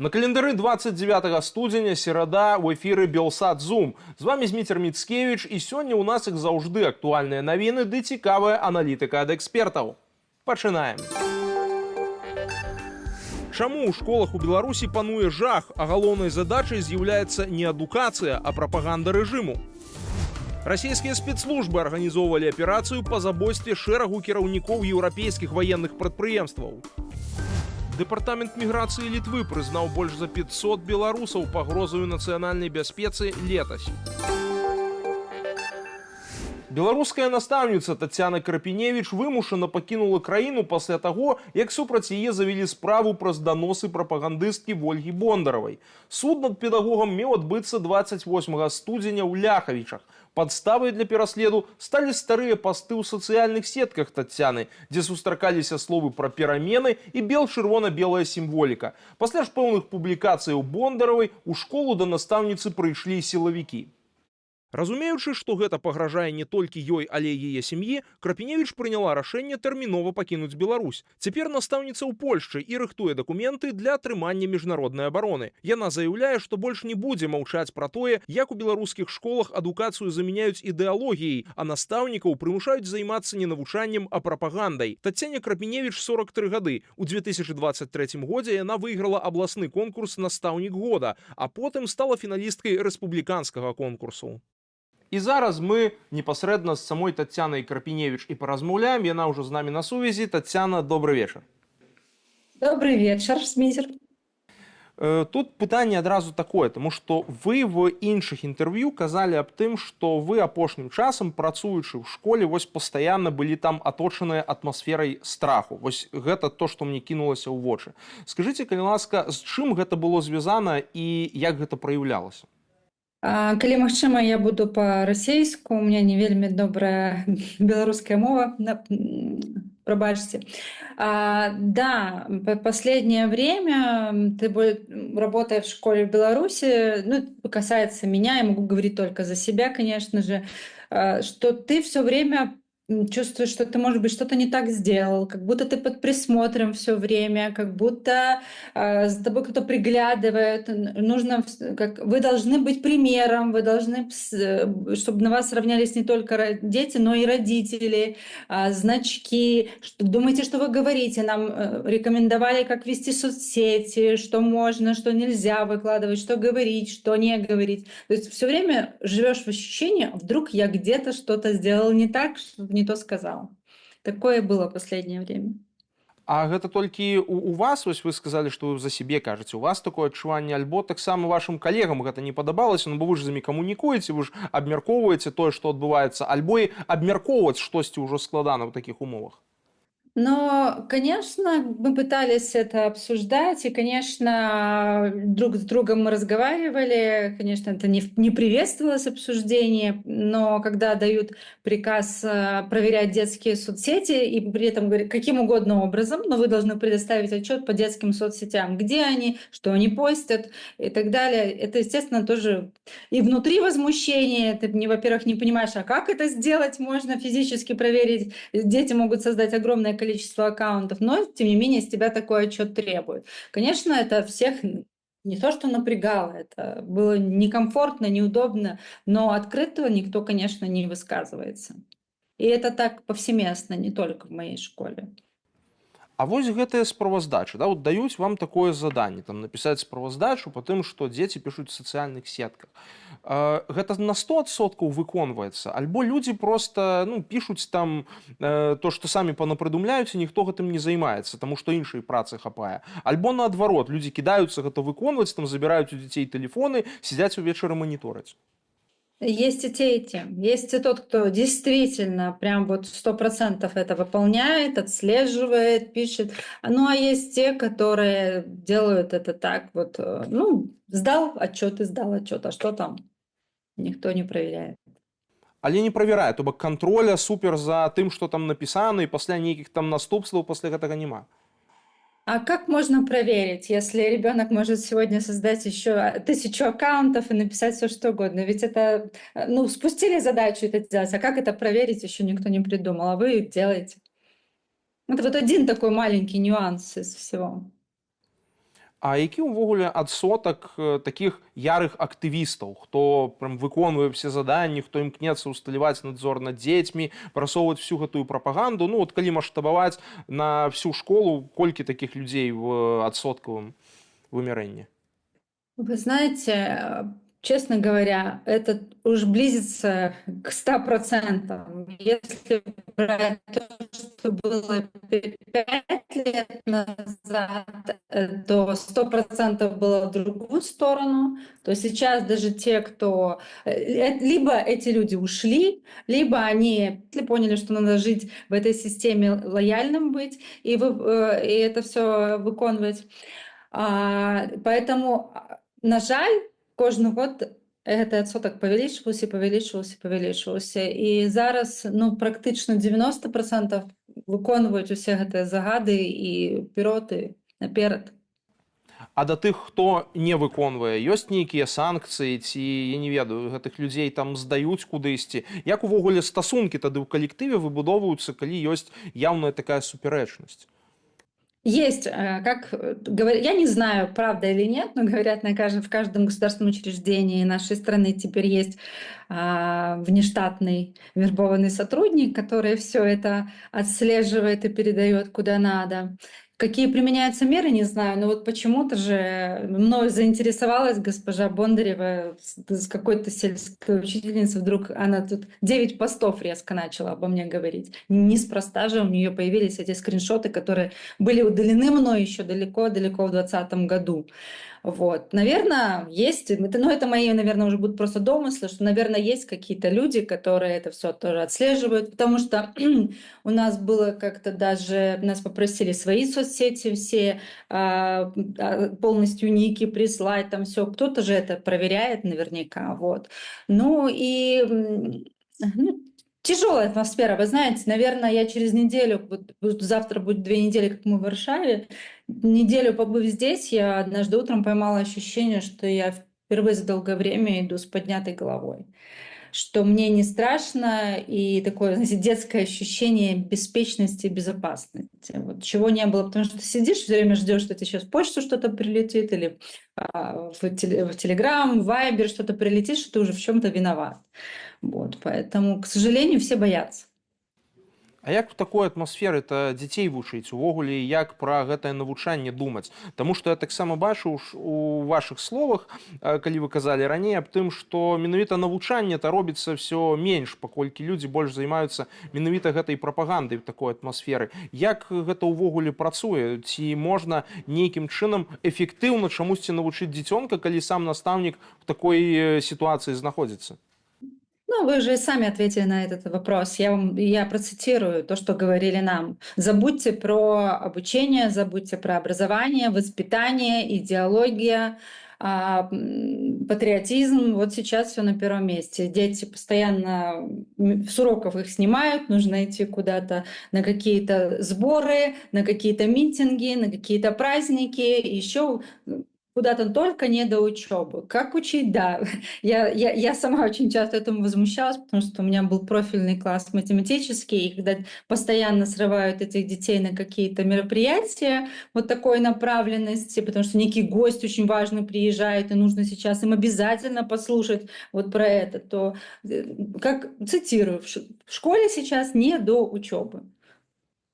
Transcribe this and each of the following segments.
На календары 29 студзеня, серада, у эфіры Белсат Зум. З вами Зміцер Міцкевіч, і сёння ў нас, як заўжды, актуальныя навіны ды цікавая аналітыка ад экспертаў. Пачынаем. Чаму ў школах у Беларусі пануе жах, а галоўнай задачай з'яўляецца не адукацыя, а прапаганда рэжыму? Расійскія спецслужбы арганізоўвалі аперацыю па забойстве шэрагу кіраўнікоў еўрапейскіх ваенных прадпрыемстваў. Дэпартамент міграцыі Літвы прызнаў больш за 500 беларусаў пагрозаю нацыянальнай бяспецы летась. Беларуская настаўніца Тацяна Крапіневіч вымушана пакінула краіну пасля таго, як супраць яе завялі справу праз даносы прапагандысткі Вольгі Бондаравай. Суд над педагогам меў адбыцца 28 студзеня ў Ляхавічах. Падставай для пераследу сталі старыя пасты ў сацыяльных сетках Тацяны, дзе сустракаліся словы пра перамены і бел-чырвона-белая сімволіка. Пасля ж пэўных публікацыяў Бондаравай у школу да настаўніцы прыйшлі сілавікі. Разумеючы, што гэта пагражае не толькі ёй, але і яе сям'і, Крапіневіч прыняла рашэнне тэрмінова пакінуць Беларусь. Цяпер настаўніца ў Польшчы і рыхтуе дакументы для атрымання міжнароднай абароны. Яна заяўляе, што больш не будзе маўчаць пра тое, як у беларускіх школах адукацыю замяняюць ідэалогіяй, а настаўнікаў прымушаюць займацца не навучаннем, а прапагандай. Тацяне Крапіневіч 43 гады. У 2023 годзе яна выйграла абласны конкурс «Настаўнік года», а потым стала фіналісткай рэспубліканскага конкурсу. І зараз мы непасрэдна з самой Тацянай Крапіневіч і паразмаўляем. Яна ўжо з намі на сувязі. Тацяна, добрый вечар. Добрый вечар, Зміцер. Тут пытанне адразу такое, тому што вы в іншых інтэрв'ю казалі аб тым, што вы апошнім часам, працуючы ў школе, вось пастаянна былі там аточаныя атмасферай страху. Вось гэта то, што мне кінулася ў вочы. Скажыце, калі ласка, з чым гэта было звязана і як гэта праяўлялася? Калі магчыма, я буду па-расейску, у меня не вельмі добрая беларуская мова, пробачьте. Да, последнее время, работая в школе в Беларуси, касается меня, я могу говорить только за себя, конечно же, что ты все время чувствуешь, что ты, может быть, что-то не так сделал, как будто ты под присмотром все время, как будто за тобой кто-то приглядывает. Вы должны быть примером, вы должны, чтобы на вас равнялись не только дети, но и родители, значки. Думайте, что вы говорите. Нам рекомендовали, как вести соцсети, что можно, что нельзя выкладывать, что говорить, что не говорить. То есть все время живешь в ощущении, вдруг я где-то что-то сделал не так, не то сказал. Такое было последнее время. А гэта толькі у вас, вось вы сказалі, што вы за сябе кажаце, у вас такое адчуванне, альбо таксама вашым калегам гэта не падабалася, бо вы ж з імі камунікуеце, вы ж абмяркоўваеце тое, што адбываецца, альбо і абмяркоўваць штосьці ўжо складана ў такіх умовах? Но, конечно, мы пытались это обсуждать, и, конечно, друг с другом мы разговаривали, конечно, это не приветствовалось обсуждение, но когда дают приказ проверять детские соцсети, и при этом говорят, каким угодно образом, но вы должны предоставить отчет по детским соцсетям, где они, что они постят и так далее, это, естественно, тоже и внутри возмущение, ты, во-первых, не понимаешь, а как это сделать, можно физически проверить, дети могут создать огромное количество аккаунтов, но, тем не менее, с тебя такой отчет требует. Конечно, это всех не то что напрягало, это было некомфортно, неудобно, но открыто никто, конечно, не высказывается. И это так повсеместно, не только в моей школе. А вось гэтыя справаздачы, да, вот даюць вам такое заданне, там, напісаць справаздачу па тым, што дзеці пішуць у сацыяльных сетках. Гэта на 100% выконваецца, альбо людзі проста пішуць там то, што самі панапрыдумляюць, і ніхто гэтым не займаецца, таму што іншай працы хапае. Альбо наадварот, людзі кідаюцца гэта выконваць, там забіраюць у дзяцей тэлефоны, сядзяць увечары манітораць. Есть и те, и те. Есть и тот, кто действительно прям вот 100% это выполняет, отслеживает, пишет. Ну, а есть те, которые делают это так вот, сдал отчет и сдал отчет, а что там? Никто не проверяет. Але не правярае, то бок контроля супер за тым, што там напісана, і пасля нейкіх там наступстваў пасля гэтага няма. А как можно проверить, если ребенок может сегодня создать еще 1000 аккаунтов и написать все что угодно? Ведь это, спустили задачу это делать, а как это проверить, еще никто не придумал, а вы делаете. Это вот один такой маленький нюанс из всего. А які ўвогуле адсотак такіх ярых актывістаў, хто прям выконвае все заданні, хто імкнецца ўсталяваць надзор над дзецьмі, прасоўваць всю гэтую прапаганду, ну вот калі маштабаваць на всю школу, колькі такіх людзей в адсоткавым вымярэнні? Вы знаете, честно говоря, это уж близится к 100%. Если брать то, что было 5 лет назад, то 100% было в другую сторону. То сейчас даже те, кто... Либо эти люди ушли, либо они поняли, что надо жить в этой системе, лояльным быть и это все выkonваць. Поэтому, на жаль, кожны год гэты адсотак павялічваўся, павялічваўся, павялічваўся. І зараз практычна 90% выконваюць усе гэтыя загады і пілоты наперад. А да тых, хто не выконвае, ёсць нейкія санкцыі ці, я не ведаю, гэтых людзей там здаюць кудысьці? Як увогуле стасункі тады ў калектыве выбудоўваюцца, калі ёсць яўная такая супярэчнасць? Есть, как говорят, я не знаю, правда или нет, но говорят, в каждом государственном учреждении нашей страны теперь есть внештатный вербованный сотрудник, который все это отслеживает и передает куда надо. Какие применяются меры, не знаю, но вот почему-то же мною заинтересовалась госпожа Бондарева с какой-то сельской учительницей. Вдруг она тут 9 постов резко начала обо мне говорить. Неспроста же у нее появились эти скриншоты, которые были удалены мной еще далеко-далеко в 2020 году. Вот. Наверное, есть, это мои, наверное, уже будут просто домыслы, что, наверное, есть какие-то люди, которые это все тоже отслеживают, потому что у нас было как-то даже, нас попросили свои соцсети все полностью ники прислать, там все, кто-то же это проверяет наверняка, вот. Тяжелая атмосфера, вы знаете, наверное, я через неделю, вот завтра будет 2 недели, как мы в Варшаве, неделю побыв здесь, я однажды утром поймала ощущение, что я впервые за долгое время иду с поднятой головой, что мне не страшно, и такое, знаете, детское ощущение беспечности и безопасности. Вот, чего не было, потому что ты сидишь, все время ждешь, что тебе сейчас в почту что-то прилетит, или в Телеграм, в Вайбер что-то прилетит, что ты уже в чем-то виноват. Вот, поэтому, к сожалению, все боятся. А як в такой атмасферы-то дзяцей вучыць увогуле, як пра гэтае навучанне думаць? Таму што я таксама бачыў у вашых словах, калі вы казалі раней аб тым, што менавіта навучанне-то робіцца ўсё менш, паколькі людзі больш займаюцца менавіта гэтай прапагандай в такой атмасферы. Як гэта ўвогуле працуе? Ці можна нейкім чынам эфектыўна чамусьці навучыць дзіцёнка, калі сам настаўнік в такой сітуацыі знаходзіцца? Вы же сами ответили на этот вопрос. Я процитирую то, что говорили нам. Забудьте про обучение, забудьте про образование, воспитание, идеология, патриотизм. Вот сейчас все на первом месте. Дети постоянно с уроков их снимают, нужно идти куда-то на какие-то сборы, на какие-то митинги, на какие-то праздники, еще куда-то только не до учебы. Как учить? Да. Я сама очень часто этому возмущалась, потому что у меня был профильный класс математический, и когда постоянно срывают этих детей на какие-то мероприятия вот такой направленности, потому что некий гость очень важный приезжает, и нужно сейчас им обязательно послушать вот про это, то, как цитирую, в школе сейчас не до учебы,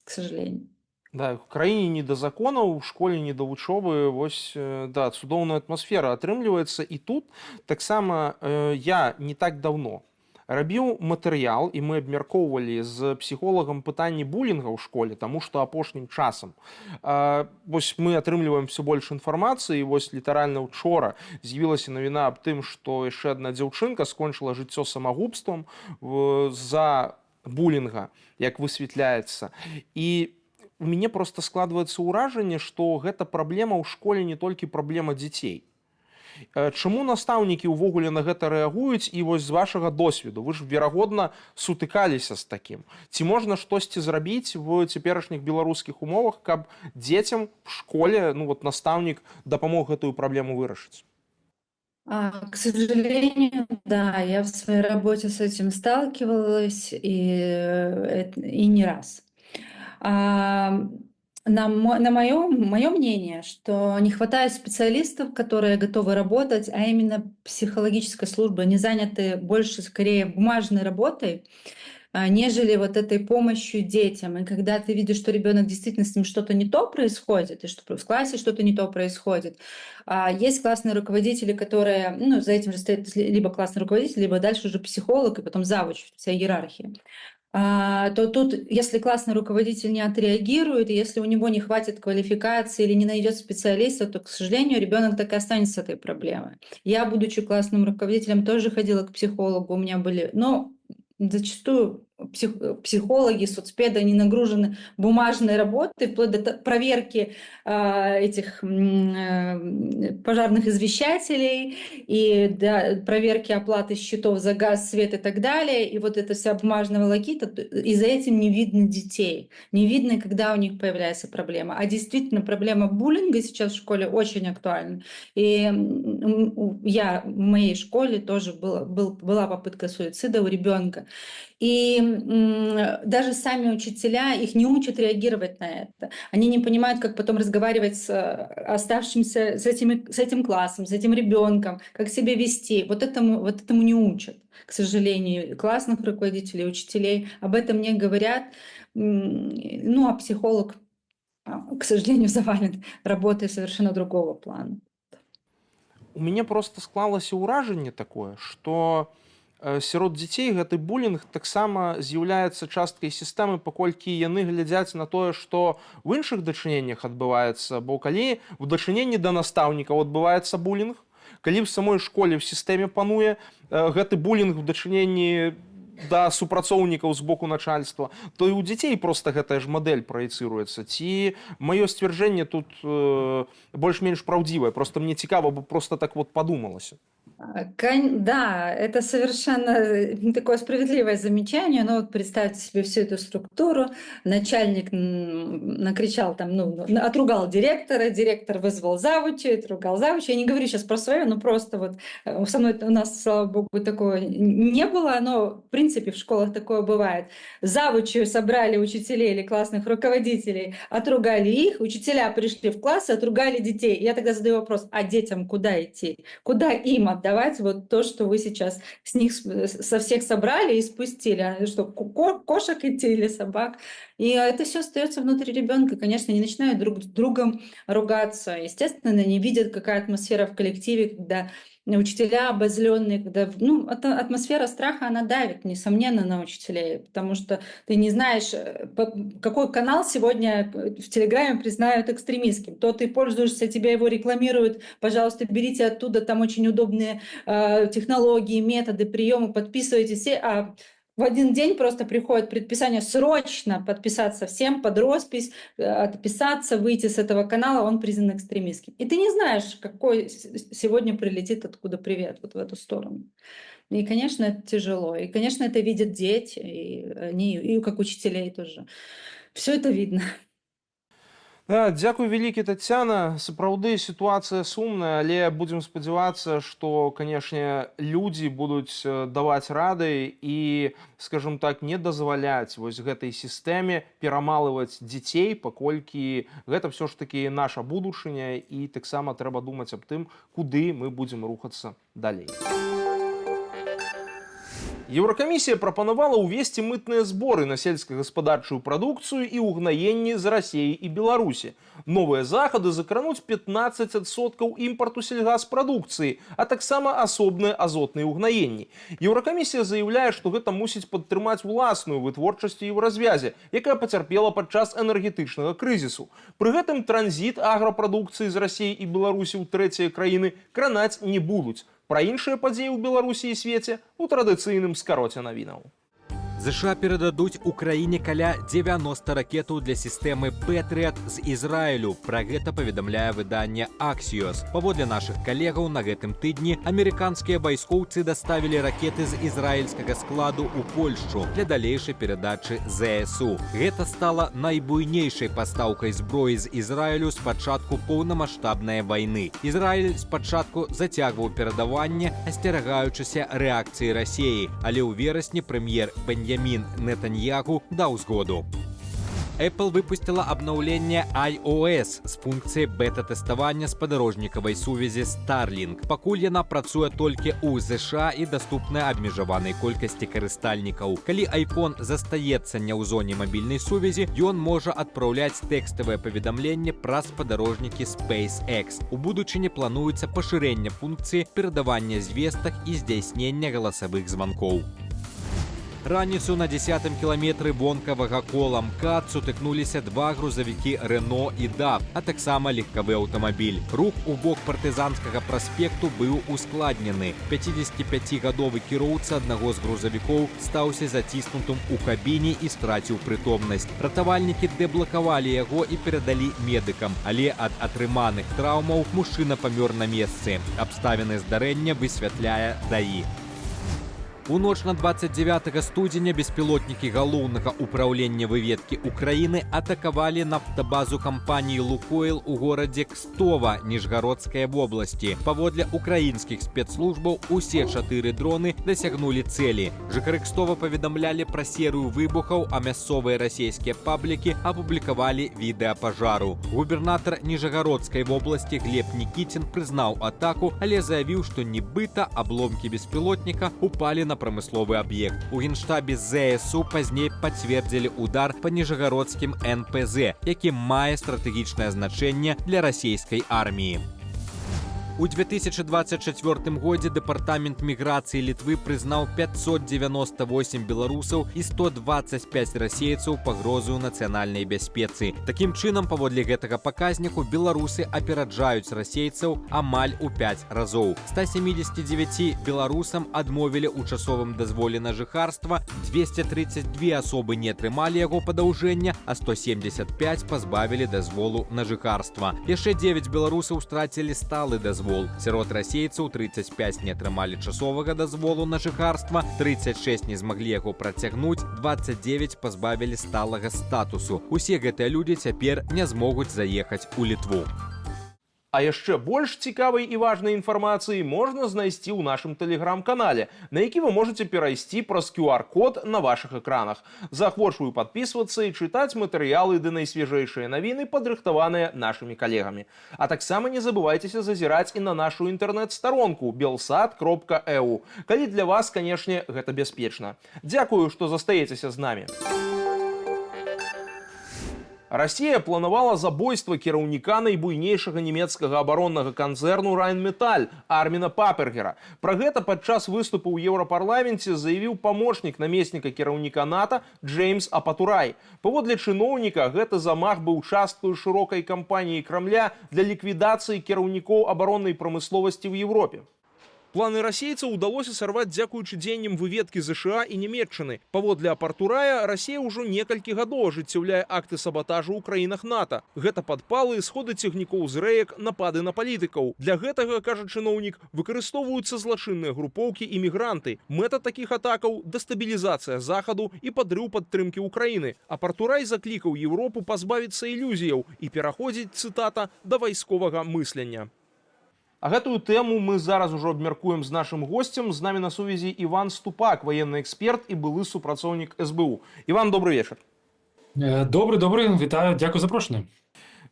к сожалению. Да, в краіне не да законаў, у школе не да вучобы, вось, да, цудоўная атмасфера атрымліваецца. І тут таксама я не так давно рабіў матэрыял, і мы абмяркоўвалі з псіхолагам пытанні булінга ў школе, таму што апошнім часам вось мы атрымліваем все больш інфармацыі, вось літаральна учора з'явілася навіна аб тым, што яшчэ адна дзяўчынка скончыла жыццё самагубствам з-за булінга, як высвятляецца. І у мяне просто складваецца ўражанне, што гэта праблема ў школе не толькі праблема дзяцей. Чаму настаўнікі ўвогуле на гэта рэагуюць, і вось з вашага досведу? Вы ж, верагодна, сутыкаліся з такім. Ці можна штосьці зрабіць в цяперашніх беларускіх умовах, каб дзецям в школе настаўнік дапамог гэтую праблему вырашыць? К сожалению, да, я в своей работе с этим сталкивалась и не раз. На мое мнение, что не хватает специалистов, которые готовы работать, а именно психологическая служба, они заняты больше, скорее, бумажной работой, нежели вот этой помощью детям. И когда ты видишь, что ребенок действительно с ним что-то не то происходит, и что в классе что-то не то происходит, есть классные руководители, которые, ну, за этим же стоит либо классный руководитель, либо дальше уже психолог, и потом завуч, вся иерархия. То тут, если классный руководитель не отреагирует, и если у него не хватит квалификации или не найдет специалиста, то, к сожалению, ребенок так и останется с этой проблемой. Я, будучи классным руководителем, тоже ходила к психологу, у меня были, но зачастую психологи, соцпеды, они нагружены бумажной работой, вплоть до проверки этих пожарных извещателей и до проверки оплаты счетов за газ, свет и так далее. И вот эта вся бумажная волокита, и за этим не видно детей. Не видно, когда у них появляется проблема. А действительно, проблема буллинга сейчас в школе очень актуальна. И в моей школе тоже была попытка суицида у ребенка. И даже сами учителя, их не учат реагировать на это. Они не понимают, как потом разговаривать с оставшимся, с этим классом, с этим ребенком, как себя вести. Вот этому не учат, к сожалению. Классных руководителей, учителей об этом не говорят. Ну, а психолог, к сожалению, завален работой совершенно другого плана. У мяне проста склалася ўражанне такое, што сярод дзяцей гэты булінг таксама з'яўляецца часткай сістэмы, паколькі яны глядзяць на тое, што ў іншых дачыненнях адбываецца, бо калі ў дачыненні да настаўнікаў адбываецца булінг, калі в самой школе в сістэме пануе гэты булінг в дачыненні да супрацоўнікаў з боку начальства, то і ў дзяцей проста гэтая ж мадэль праецыруецца. Ці маё сцвярджэнне тут больш-менш праўдзівае, просто мне цікава, бо просто так вот падумалася. Да, это совершенно такое справедливое замечание. Но вот представьте себе всю эту структуру. Начальник накричал там, отругал директора, директор вызвал завуча, отругал завуча. Я не говорю сейчас про свое, но просто вот со мной у нас, слава богу, такого не было, но в принципе в школах такое бывает. Завучи собрали учителей или классных руководителей, отругали их, учителя пришли в класс и отругали детей. Я тогда задаю вопрос, а детям куда идти? Куда им отдавать вот то, что вы сейчас с них со всех собрали и спустили? Что, кошек идти или собак? И это все остается внутри ребенка. Конечно, они начинают друг с другом ругаться. Естественно, они видят, какая атмосфера в коллективе, когда учителя обозленные, когда атмосфера страха, она давит, несомненно, на учителей, потому что ты не знаешь, какой канал сегодня в Телеграме признают экстремистским. То ты пользуешься, тебя его рекламируют, пожалуйста, берите оттуда, там очень удобные технологии, методы, приемы, подписывайтесь все, а в один день просто приходит предписание срочно подписаться всем под роспись, отписаться, выйти с этого канала, он признан экстремистским. И ты не знаешь, какой сегодня прилетит, откуда привет, вот в эту сторону. И, конечно, это тяжело. И, конечно, это видят дети, и они, и как учителей тоже. Все это видно. Да, дзякуй вялікі, Таццяна. Сапраўды сітуацыя сумная, але будзем спадзявацца, што, канешне, людзі будуць даваць рады і, скажем так, не дазваляць вось гэтай сістэме перамалываць дзяцей, паколькі гэта ўсё ж такі наша будучыня, і таксама трэба думаць аб тым, куды мы будзем рухацца далей. Еўракамісія прапанавала ўвесці мытныя зборы на сельскагаспадарчую прадукцыю і ўгнаенні з Расіі і Беларусі. Новыя захады закрануць 15% імпарту сельгаспрадукцыі, а таксама асобныя азотныя ўгнаенні. Еўракамісія заяўляе, што гэта мусіць падтрымаць уласную вытворчасць і развязе, якая пацярпела падчас энергетычнага крызісу. Пры гэтым транзіт аграпрадукцыі з Расіі і Беларусі ў трэція краіны кранаць не будуць. Пра іншыя падзеі ў Беларусі і свеце ў традыцыйным скароце навінаў. США перададуць Украіне каля 90 ракетаў для сістэмы Пэтрыят з Ізраілю. Пра гэта паведамляе выданне Axios. Паводле нашых калегаў, на гэтым тыдні амерыканскія вайскоўцы даставілі ракеты з ізраільскага складу ў Польшчу для далейшай перадачы ЗСУ. Гэта стала найбуйнейшай пастаўкай зброі з Ізраілю з пачатку поўнамаштабнай вайны. Ізраіль спачатку зацягваў перадаванне, асцерагаючыся рэакцыі Расіі, але ў верасні прэм'ер Беньямін Нетаньяху даў згоду. Apple выпустила обновление iOS с функцией бета-тэставання спадарожнікавай сувязі Starlink. Пакуль яна працуе толькі ў ЗША і даступная абмежаванай колькасці карыстальнікаў. Калі iPhone застаецца не ў зоне мабільнай сувязі, ён можа адпраўляць тэкставыя паведамленні праз спадарожнікі SpaceX. У будучыні плануецца пашырэнне функцыі перадавання звестак і здзяйснення галасавых званкоў. Раніцу на 10-м кіламетры вонкавага кола МКАД сутыкнуліся два грузавікі Рено і ДАФ, а таксама легкавы аўтамабіль. Рух у бок партызанскага праспекту быў ускладнены. 55-гадовы кіроўца аднаго з грузавікоў стаўся заціснутым у кабіне і страціў прытомнасць. Ратавальнікі дэблакавалі яго і перадалі медыкам, але ад атрыманых траўмаў мужчына памёр на месцы. Абставіны здарэння высвятляе ДАІ. У ноч на 29 студзеня беспілотнікі галоўнага ўпраўлення выведкі Украіны атакавалі нафтабазу кампаніі «Лукойл» у горадзе Кстова, Ніжгародскай вобласці. Паводле украінскіх спецслужбаў усе 4 дроны дасягнулі цэлі. Жыхары Кстова паведамлялі пра серыю выбухаў, а мясцовыя расійскія паблікі апублікавалі відэа пажару. Губернатар Ніжгародскай вобласці Глеб Нікітін прызнаў атаку, але заявіў, што нібыта абломкі беспілотніка упалі на прамысловы аб'ект. У генштабе ЗСУ пазней пацвердзілі удар па ніжагародскім НПЗ, які мае стратэгічнае значэнне для расійскай арміі. У 2024 годзе Дэпартамент міграцыі Літвы прызнаў 598 беларусаў і 125 расейцаў пагрозу нацыянальнай бяспецы. Такім чынам, паводле гэтага паказніку, беларусы апераджаюць расейцаў амаль у 5 разоў. 179 беларусам адмовілі ў часовым дазволе на жыхарства, 232 асобы не атрымалі яго падаўжэння, а 175 пазбавілі дазволу на жыхарства. Яшчэ 9 беларусаў страцілі сталы дазвол. Сярод расейцаў 35 не атрымалі часовага дазволу на жыхарства, 36 не змаглі яго працягнуць, 29 пазбавілі сталага статусу. Усе гэтыя людзі цяпер не змогуць заехаць у Літву. А яшчэ больш цікавай і важнай інфармацыі можна знайсці ў нашым тэлеграм-канале, на які вы можаце перайсці праз QR-код на вашых экранах. Заахвочваю падпісвацца і чытаць матэрыялы ды найсвежэйшыя навіны, падрыхтаваныя нашымі калегамі. А таксама не забывайцеся зазіраць і на нашу інтэрнэт-старонку belsat.eu, калі для вас, канешне, гэта бяспечна. Дзякую, што застаецеся з намі. Расія планавала забойства кіраўніка найбуйнейшага нямецкага абароннага канцэрну «Райнметаль» Арміна Папергера. Пра гэта падчас выступу ў Еўрапарламенце заявіў памочнік намесніка кіраўніка НАТО Джеймс Апатурай. Паводле чыноўніка, гэты замах быў часткаю шырокай кампаніі Крамля для ліквідацыі кіраўнікоў абароннай прамысловасці ў Еўропе. Планы расейцаў удалося сарваць дзякуючы дзеянням выведкі ЗША і Нямецчыны. Паводле Апатурая, Расія ўжо некалькі гадоў ажыццяўляе акты сабатажу ў краінах НАТО. Гэта падпалы, сходы цягнікоў з рэек, напады на палітыкаў. Для гэтага, кажа чыноўнік, выкарыстоўваюцца злачынныя групоўкі і мігранты. Мэта такіх атакаў – дэстабілізацыя Захаду і падрыў падтрымкі ўкраіны. Апатурай заклікаў Еўропу пазбавіцца ілюзіяў і пераходзіць, цытата, да вайсковага мыслення. А гэтую тэму мы зараз ужо абмяркуем з нашым госцем. З намі на сувязі Іван Ступак, ваенны эксперт і былы супрацоўнік СБУ. Іван, добрый вечар. Добрый, вітаю, дзякую за запрошанне.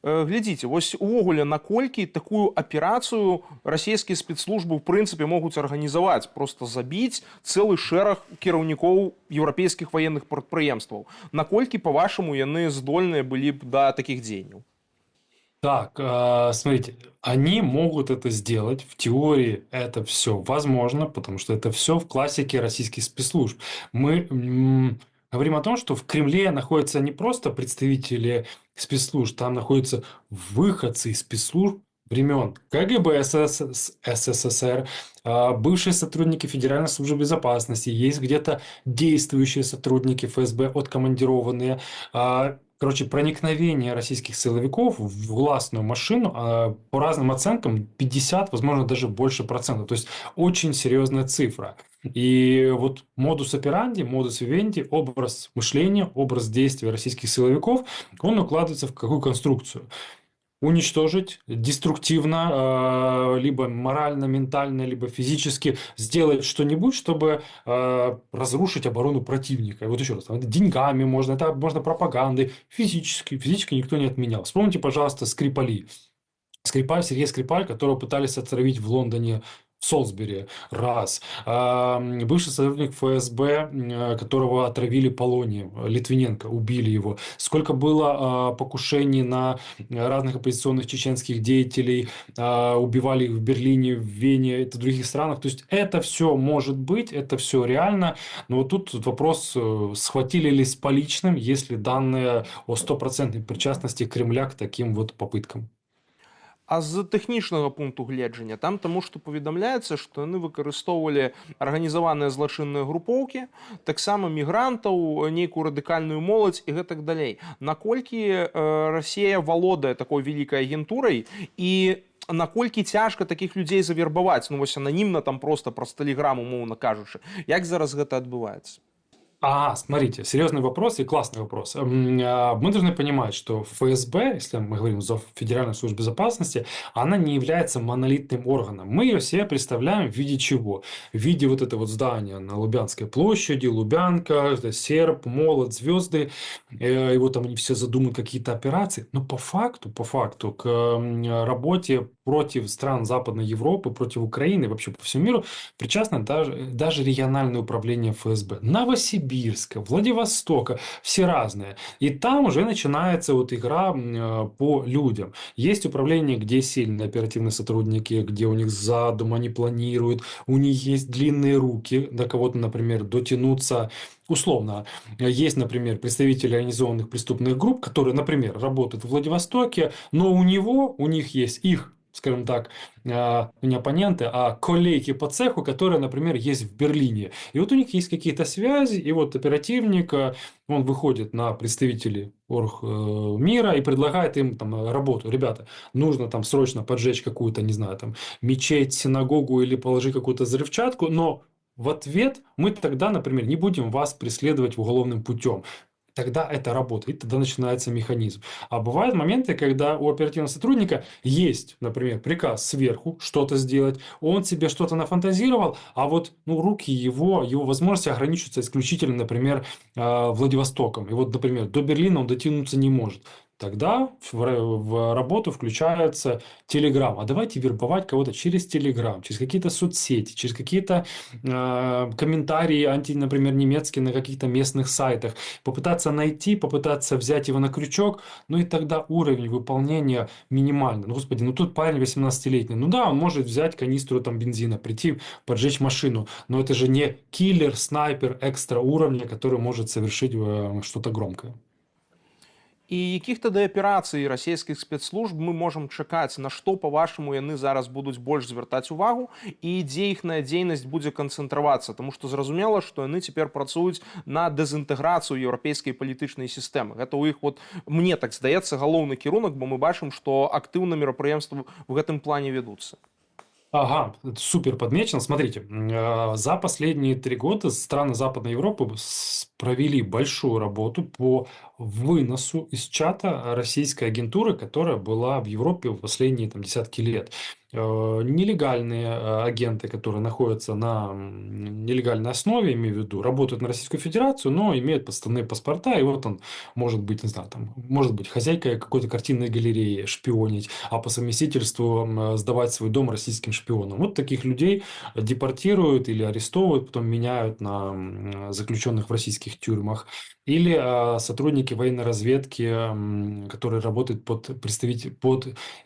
Глядзіце, вось увогуле, наколькі такую аперацыю расійскія спецслужбы ў прынцыпе могуць арганізаваць, проста забіць цэлы шэраг кіраўнікоў еўрапейскіх ваенных прадпрыемстваў. Наколькі, па-вашаму, яны здольныя былі б да такіх дзеянняў? Так, смотрите, они могут это сделать, в теории это все возможно, потому что это все в классике российских спецслужб. Мы говорим о том, что в Кремле находятся не просто представители спецслужб, там находятся выходцы из спецслужб времен КГБ СССР, бывшие сотрудники Федеральной службы безопасности, есть где-то действующие сотрудники ФСБ, откомандированные. Короче, проникновение российских силовиков в властную машину, по разным оценкам, 50, возможно, даже больше процентов. То есть очень серьезная цифра. И вот модус операнди, модус вивенди, образ мышления, образ действия российских силовиков, он укладывается в какую конструкцию? уничтожить деструктивно, либо морально, ментально, либо физически сделать что-нибудь, чтобы разрушить оборону противника. И вот еще раз, это деньгами можно, это можно пропагандой, физически никто не отменял. Вспомните, пожалуйста, Скрипали. Сергей Скрипаль, которого пытались отравить в Лондоне, в Солсбери, раз. Бывший сотрудник ФСБ, которого отравили полонием, Литвиненко, убили его. Сколько было покушений на разных оппозиционных чеченских деятелей, убивали их в Берлине, в Вене, это в других странах. То есть это все может быть, это все реально. Но вот тут вопрос, схватили ли с поличным, если данные о стопроцентной причастности Кремля к таким вот попыткам. А з тэхнічнага пункту гледжання там таму што паведамляецца, што яны выкарыстоўвалі арганізаваныя злачынныя групоўкі, таксама мігрантаў, нейкую радыкальную моладзь і гэтак далей. Наколькі Расія валодае такой вялікай агентурай і наколькі цяжка такіх людзей завербаваць, ну вось ананімна там проста праз тэлеграм, умоўна кажучы. Як зараз гэта адбываецца? Смотрите, серьезный вопрос и классный вопрос. Мы должны понимать, что ФСБ, если мы говорим за Федеральную службу безопасности, она не является монолитным органом. Мы ее себе представляем в виде чего? В виде вот этого вот здания на Лубянской площади, Лубянка, серп, молот, звезды, и вот там они все задумают какие-то операции. Но по факту к работе против стран Западной Европы, против Украины, вообще по всему миру причастно даже региональное управление ФСБ. Новосибирска, Владивостока, все разные. И там уже начинается вот игра по людям. Есть управление, где сильные оперативные сотрудники, где у них задум, они планируют, у них есть длинные руки, до кого-то, например, дотянуться. Условно, есть, например, представители организованных преступных групп, которые, например, работают в Владивостоке, но у них есть их, скажем так, не оппоненты, а коллеги по цеху, которые, например, есть в Берлине. И вот у них есть какие-то связи, и вот оперативник, он выходит на представителей мира и предлагает им там работу. Ребята, нужно там срочно поджечь какую-то, не знаю, там мечеть, синагогу или положить какую-то взрывчатку, но в ответ мы тогда, например, не будем вас преследовать уголовным путем. Тогда это работает, и тогда начинается механизм. А бывают моменты, когда у оперативного сотрудника есть, например, приказ сверху что-то сделать, он себе что-то нафантазировал, а вот руки его возможности ограничиваются исключительно, например, Владивостоком. И вот, например, до Берлина он дотянуться не может. Тогда в работу включается Telegram. А давайте вербовать кого-то через Telegram, через какие-то соцсети, через какие-то комментарии например, немецкие на каких-то местных сайтах. Попытаться найти, попытаться взять его на крючок. И тогда уровень выполнения минимальный. Господи, тут парень 18-летний. Он может взять канистру там бензина, прийти, поджечь машину. Но это же не киллер, снайпер экстра уровня, который может совершить что-то громкое. І якіх тады аперацый расійскіх спецслужб мы можам чакаць, на што, па-вашаму, яны зараз будуць больш звяртаць увагу і дзе іхная дзейнасць будзе канцэнтравацца, таму што зразумела, што яны цяпер працуюць на дэзінтэграцыю еўрапейскай палітычнай сістэмы. Гэта ў іх, мне так здаецца, галоўны кірунак, бо мы бачым, што актыўна мерапрыемствы ў гэтым плане вядуцца. Ага, супер подмечено. Смотрите, за последние 3 года страны Западной Европы провели большую работу по выносу из чата российской агентуры, которая была в Европе в последние десятки лет. Нелегальные агенты, которые находятся на нелегальной основе, имею в виду, работают на Российскую Федерацию, но имеют подставные паспорта, и вот он может быть, не знаю, может быть хозяйкой какой-то картинной галереи, шпионить, а по совместительству сдавать свой дом российским шпионам. Вот таких людей депортируют или арестовывают, потом меняют на заключенных в российских тюрьмах. Или сотрудники военной разведки, которые работают под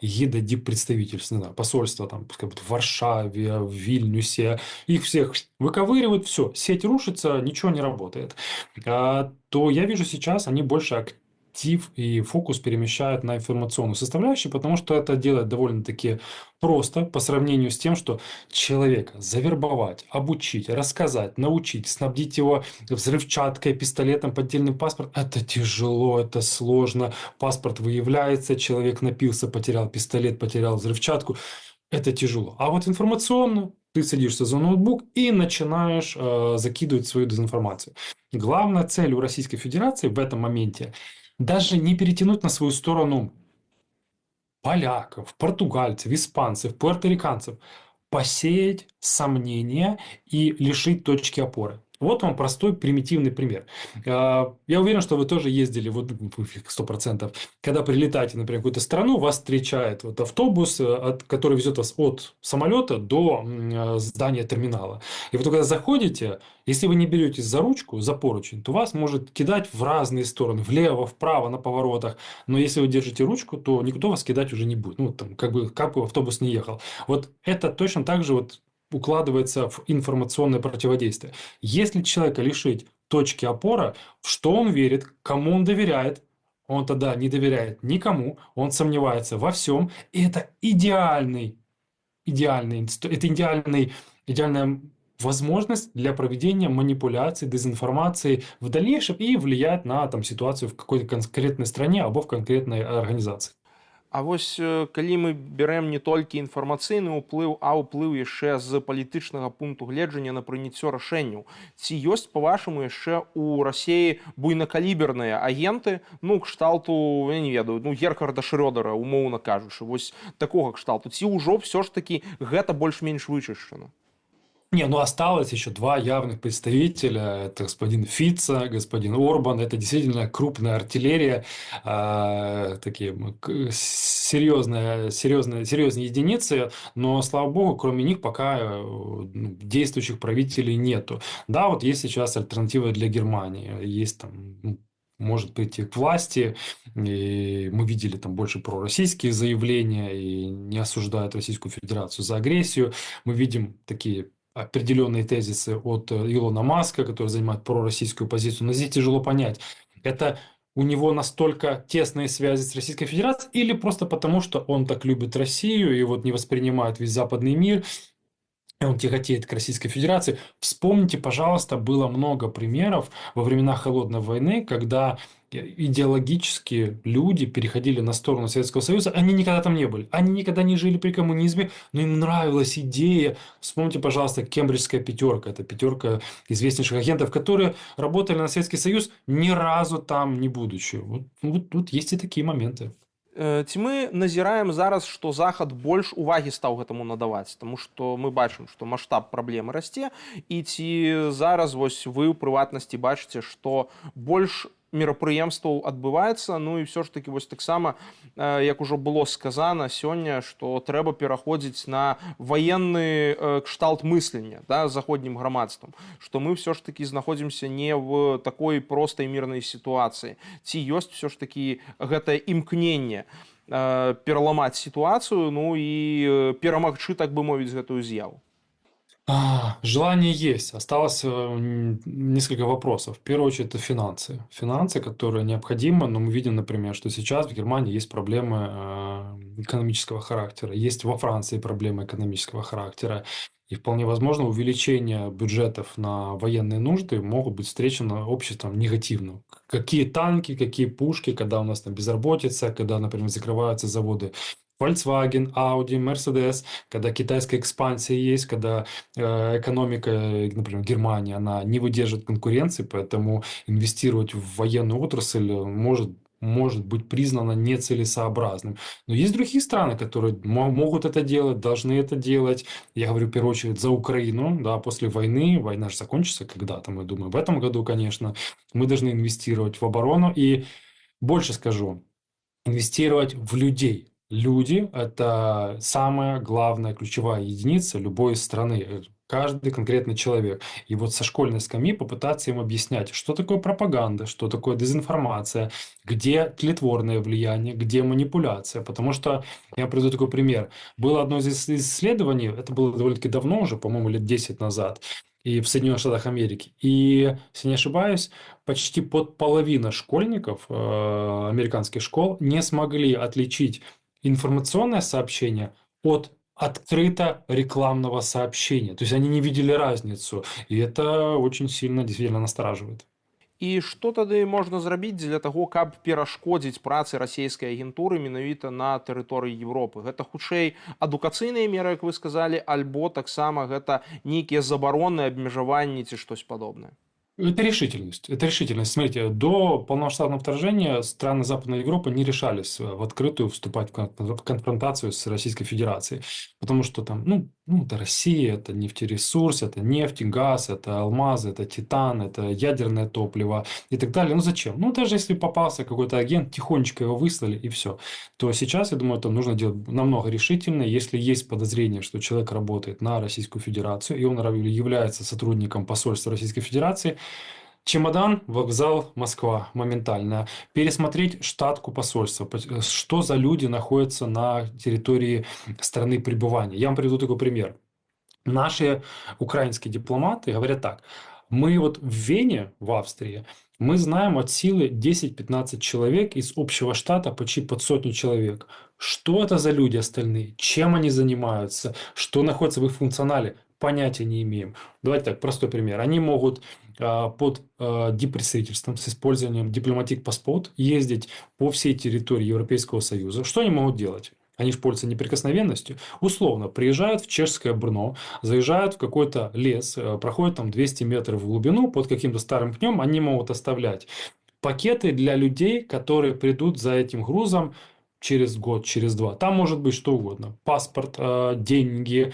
эгидой диппредставительств, не знаю, посольства пускай в Варшаве, в Вильнюсе, их всех выковыривают, все, сеть рушится, ничего не работает. То я вижу сейчас, они больше актив и фокус перемещают на информационную составляющую, потому что это делать довольно-таки просто по сравнению с тем, что человека завербовать, обучить, рассказать, научить, снабдить его взрывчаткой, пистолетом, поддельным паспортом. Это тяжело, это сложно. Паспорт выявляется, человек напился, потерял пистолет, потерял взрывчатку. Это тяжело. А вот информационно ты садишься за ноутбук и начинаешь закидывать свою дезинформацию. Главная цель у Российской Федерации в этом моменте даже не перетянуть на свою сторону поляков, португальцев, испанцев, пуэрториканцев посеять сомнения и лишить точки опоры. Вот вам простой примитивный пример. Я уверен, что вы тоже ездили, вот 100%, когда прилетаете, например, в какую-то страну, вас встречает вот автобус, который везет вас от самолета до здания терминала. И вот когда заходите, если вы не беретесь за ручку, за поручень, то вас может кидать в разные стороны, влево, вправо, на поворотах. Но если вы держите ручку, то никто вас кидать уже не будет. Ну, там, как бы автобус не ехал. Вот это точно так же вот укладывается в информационное противодействие. Если человека лишить точки опоры, в что он верит, кому он доверяет, он тогда не доверяет никому, он сомневается во всем, и это идеальная возможность для проведения манипуляций, дезинформации в дальнейшем и влиять на там, ситуацию в какой-то конкретной стране або в конкретной организации. А вось калі мы берем не толькі інфармацыйны ўплыў, а ўплыў яшчэ з палітычнага пункту гледжання на прыняццё рашэнняў, ці ёсць, па-вашаму, яшчэ ў Расіі буйнакаліберныя агенты, ну, кшталту, я не ведаю, ну, Герхарда Шрёдера, умоўна кажучы, вось такога кшталту, ці ўжо ўсё ж такі гэта больш-менш вычышчана? Не, ну осталось еще два явных представителя. Это господин Фица, господин Орбан. Это действительно крупная артиллерия, такие серьезные единицы. Но, слава богу, кроме них пока действующих правителей нету. Да, вот есть сейчас альтернатива для Германии. Есть там может прийти к власти, и мы видели там больше пророссийские заявления и не осуждают Российскую Федерацию за агрессию. Мы видим такие определенные тезисы от Илона Маска, который занимает пророссийскую позицию. Но здесь тяжело понять, это у него настолько тесные связи с Российской Федерацией или просто потому, что он так любит Россию и вот не воспринимает весь западный мир, и он тяготеет к Российской Федерации. Вспомните, пожалуйста, было много примеров во времена Холодной войны, когда идеологически люди переходили на сторону Советского Союза, они никогда там не были, они никогда не жили при коммунизме, но им нравилась идея. Вспомните, пожалуйста, Кембриджская пятерка, это пятерка известнейших агентов, которые работали на Советский Союз, ни разу там не будучи. Вот тут есть и такие моменты. Ці мы назіраем зараз, што захад больш увагі стаў гэтаму надаваць, таму што мы бачым, што маштаб праблемы расце, і ці зараз вось вы ў прыватнасці бачыце, што больш мерапрыемстваў адбываецца, ну і ўсё ж такі вось таксама, як ужо было сказана сёння, што трэба пераходзіць на ваенны кшталт мыслення, да, заходнім грамадствам, што мы ўсё ж такі знаходзімся не в такой простай мірнай сітуацыі. Ці ёсць ўсё ж такі гэтае імкненне пераламаць сітуацыю, ну і перамагчы, так бы мовіць, гэтую з'яву? Желание есть. Осталось несколько вопросов. В первую очередь, это финансы. Финансы, которые необходимы, но мы видим, например, что сейчас в Германии есть проблемы экономического характера, есть во Франции проблемы экономического характера. И вполне возможно, увеличение бюджетов на военные нужды могут быть встречено обществом негативно. Какие танки, какие пушки, когда у нас там безработица, когда, например, закрываются заводы Volkswagen, Audi, Mercedes, когда китайская экспансия есть, когда экономика, например, Германии, она не выдерживает конкуренции, поэтому инвестировать в военную отрасль может быть признано нецелесообразным. Но есть другие страны, которые могут это делать, должны это делать. Я говорю в первую очередь за Украину. Да, после войны, война же закончится когда-то, мы думаем, в этом году, конечно, мы должны инвестировать в оборону. И больше скажу, инвестировать в людей. Люди – это самая главная ключевая единица любой страны, каждый конкретный человек. И вот со школьной скамьи попытаться им объяснять, что такое пропаганда, что такое дезинформация, где тлетворное влияние, где манипуляция. Потому что, я приведу такой пример. Было одно из исследований, это было довольно-таки давно уже, по-моему, лет 10 назад, и в Соединенных Штатах Америки. И, если не ошибаюсь, почти половина школьников американских школ не смогли отличить информационное сообщение от открыто рекламного сообщения. То есть они не видели разницу. И это очень сильно действительно настораживает. І што тады можна зрабіць для таго, каб перашкодзіць працы расійскай агентуры менавіта на тэрыторыі Европы? Гэта хутчэй адукацыйныя меры, як вы сказалі, альбо таксама гэта нейкія забароны, абмежаванні ці штось падобнае? Это решительность. Это решительность. Смотрите, до полномасштабного вторжения страны Западной Европы не решались в открытую вступать в конфронтацию с Российской Федерацией. Потому что там, это Россия, это нефтересурс, это нефть, газ, это алмазы, это титан, это ядерное топливо и так далее. Ну зачем? Ну даже если попался какой-то агент, тихонечко его выслали и все. То сейчас, я думаю, это нужно делать намного решительнее. Если есть подозрение, что человек работает на Российскую Федерацию, и он является сотрудником посольства Российской Федерации, чемодан, вокзал, Москва моментально. Пересмотреть штатку посольства. Что за люди находятся на территории страны пребывания. Я вам приведу такой пример. Наши украинские дипломаты говорят так. Мы вот в Вене, в Австрии, мы знаем от силы 10-15 человек из общего штата почти под 100 человек. Что это за люди остальные? Чем они занимаются? Что находится в их функционале? Понятия не имеем. Давайте так, простой пример. Они могут под диппредставительством с использованием дипломатик паспорт ездить по всей территории Европейского Союза. Что они могут делать? Они же пользуются неприкосновенностью. Условно, приезжают в чешское Брно, заезжают в какой-то лес, проходят там 200 метров в глубину, под каким-то старым пнем они могут оставлять пакеты для людей, которые придут за этим грузом через год, через два. Там может быть что угодно. Паспорт, деньги,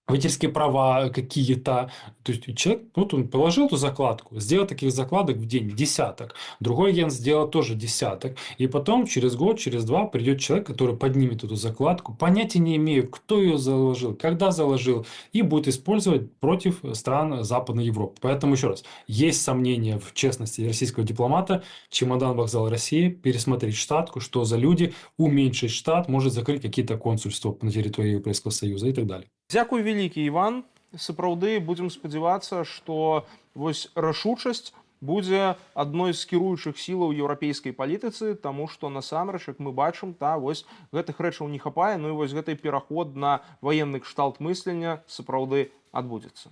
водительские права какие-то. То есть человек, вот он положил эту закладку, сделал таких закладок в день десяток. Другой агент сделал тоже десяток. И потом через год, через два придет человек, который поднимет эту закладку. Понятия не имею, кто ее заложил, когда заложил. И будет использовать против стран Западной Европы. Поэтому еще раз, есть сомнения в честности российского дипломата. Чемодан, вокзал, России. Пересмотреть штатку, что за люди. Уменьшить штат, может закрыть какие-то консульства на территории Европейского Союза и так далее. Дзякуй вялікі, Іван. Сапраўды будзем спадзявацца, што вось рашучасць будзе адной з кіруючых сілаў еўрапейскай палітыцы, таму што насамрэч, як мы бачым, вось гэтых рэчаў не хапае, ну і вось гэты пераход на ваенны кшталт мыслення сапраўды адбудзецца.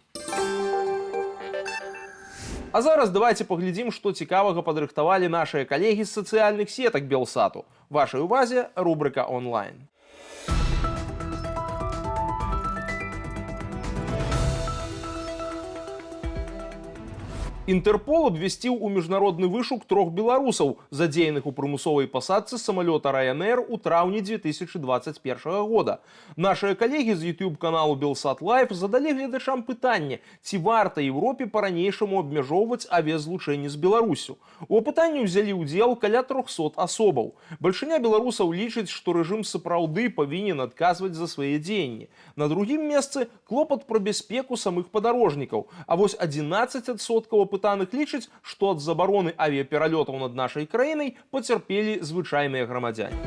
А зараз давайте паглядзім, што цікавага падрыхтавалі нашыя калегі з сацыяльных сетак Белсату. Вашай увазе рубрика «Онлайн». Інтэрпол абвясціў у міжнародны вышук 3 беларусаў, задзеяных у прымусовай пасадцы самалёта Ryanair у траўні 2021 года. Нашыя калегі з YouTube-каналу Белсат Лайв задалі гледачам пытанне, ці варта Еўропе па-ранейшаму абмяжоўваць авіязлучэнні з Беларусю. У апытанні ўзялі ўдзел каля 300 асобаў. Бальшыня беларусаў лічыць, што рэжым сапраўды павінен адказваць за свае дзеянні. На другім месцы клопат пра бяспеку самых падарожнікаў, а вось 11% апытаных лічаць, што ад забароны авіяпералётаў над нашай краінай пацярпелі звычайныя грамадзяне.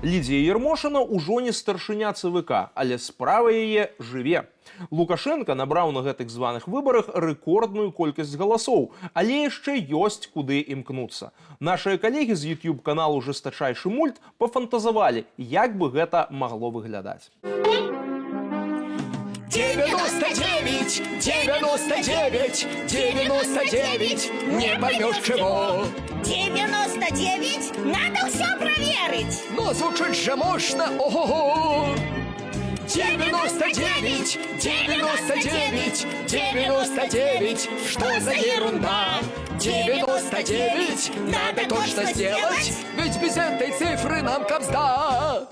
Лідзія Ермошына ўжо не старшыня ЦВК, але справа яе жыве. Лукашенко набраў на гэтых званых выбарах рэкордную колькасць галасоў, але яшчэ ёсць куды імкнуцца. Нашыя калегі з YouTube-каналу «Жестачайшы мульт» пафантазавалі, як бы гэта магло выглядаць. 99, 99, 99, не поймешь чего. 99? Надо все проверить. Но звучит же мощно, ого-го. 99, 99, 99, что за ерунда? 99, надо точно сделать, ведь без этой цифры нам капзда.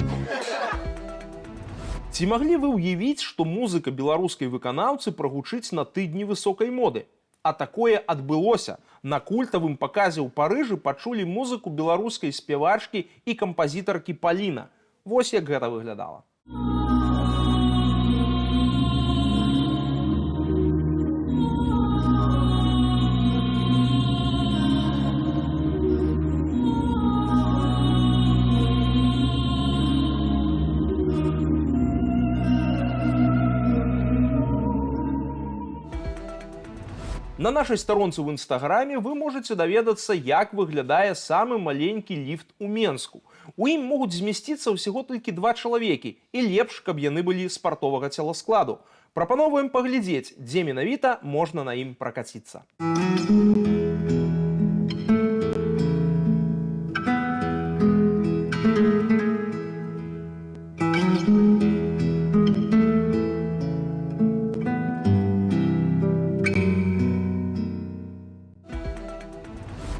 Ці маглі вы ўявіць, што музыка беларускай выканаўцы прагучыць на тыдні высокай моды? А такое адбылося. На культавым паказе ў Парыжы пачулі музыку беларускай спявачкі і кампазітаркі Паліна. Вось як гэта выглядала. На нашай старонцы ў інстаграме вы можаце даведацца, як выглядае самы маленькі ліфт у Менску. У ім могуць змясціцца ўсяго толькі 2 чалавекі, і лепш, каб яны былі спартовага целаскладу. Прапаноўваем паглядзець, дзе менавіта можна на ім пракаціцца.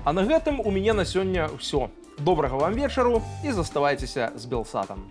А на гэтым у мяне на сёння ўсё. Добрага вам вечару і заставайцеся з Белсатам.